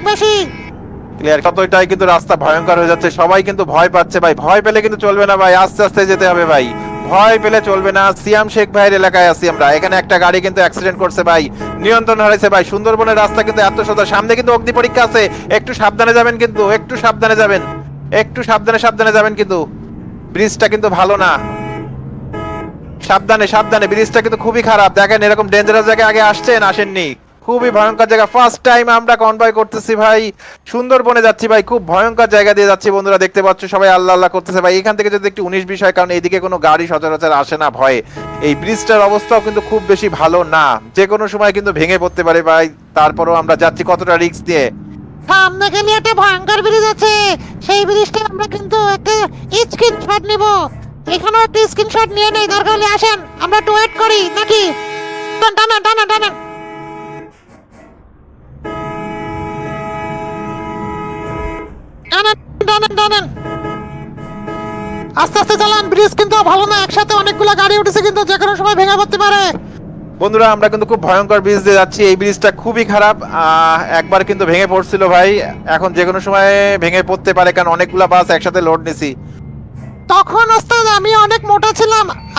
বেশি। ক্লিয়ার, কতটাই কিন্তু রাস্তা ভয়ঙ্কর হয়ে যাচ্ছে, সবাই কিন্তু ভয় পাচ্ছে ভাই। ভয় পেলে কিন্তু চলবে না ভাই, আস্তে আস্তে যেতে হবে ভাই, ভয় পেলে চলবে না। সিয়াম শেখ ভাইয়ের এলাকায় আছি আমরা, এখানে একটা গাড়ি কিন্তু অ্যাক্সিডেন্ট করছে ভাই, নিয়ন্ত্রণ হারাইছে ভাই। সুন্দরবনের রাস্তা কিন্তু এত সোজা, সামনে কিন্তু অগ্নি পরীক্ষা আছে, একটু সাবধানে যাবেন কিন্তু, একটু সাবধানে যাবেন, একটু সাবধানে সাবধানে যাবেন কিন্তু। ব্রিজটা কিন্তু ভালো না, সাবধানে সাবধানে, ব্রিজটা কিন্তু খুবই খারাপ। দেখেন এরকম ডেঞ্জারাস জায়গায় আগে আসছেন, আসেননি, খুবই ভয়ঙ্কর জায়গা। ফার্স্ট টাইম আমরা কনভয় করতেছি ভাই, সুন্দরবনে যাচ্ছি ভাই, খুব ভয়ঙ্কর জায়গা দিয়ে যাচ্ছি বন্ধুরা, দেখতে পাচ্ছ সবাই আল্লাহ আল্লাহ করতেছে ভাই। এখান থেকে যদি একটু 19-20 হয়, কারণ এইদিকে কোনো গাড়ি সচরাচর আসে না ভয়ে। এই ব্রিজটার অবস্থাও কিন্তু খুব বেশি ভালো না, যে কোনো সময় কিন্তু ভেঙে পড়তে পারে ভাই। তারপরও আমরা যাচ্ছি কতটা রিস্ক দিয়ে। সামনে গেলে একটা ভয়ঙ্কর ব্রিজ আছে, সেই ব্রিজটা আমরা কিন্তু একটা স্ক্রিনশট নিব। এখানেও একটা স্ক্রিনশট নিয়ে নেই, দরকার হলে আসেন, আমরা একটু ওয়েট করি নাকি? টানা টানা টানা টানেন টানেন টানেন, আস্তে আস্তে চালান। ব্রিজ কিন্তু ভালো না, একসাথে অনেকগুলো গাড়ি উঠেছে, কিন্তু যে কোনো সময় ভেঙে পড়তে পারে। বন্ধুরা আমরা কিন্তু খুব ভয়ঙ্কর ব্রিজ দিয়ে যাচ্ছি, এই ব্রিজটা খুবই খারাপ। একবার কিন্তু ভেঙে পড়ছিল ভাই, এখন যে কোনো সময় ভেঙে পড়তে পারে, কারণ অনেকগুলা বাস একসাথে লোড নিছি। তখন ওস্তাদ আমি অনেক মোটা ছিলাম,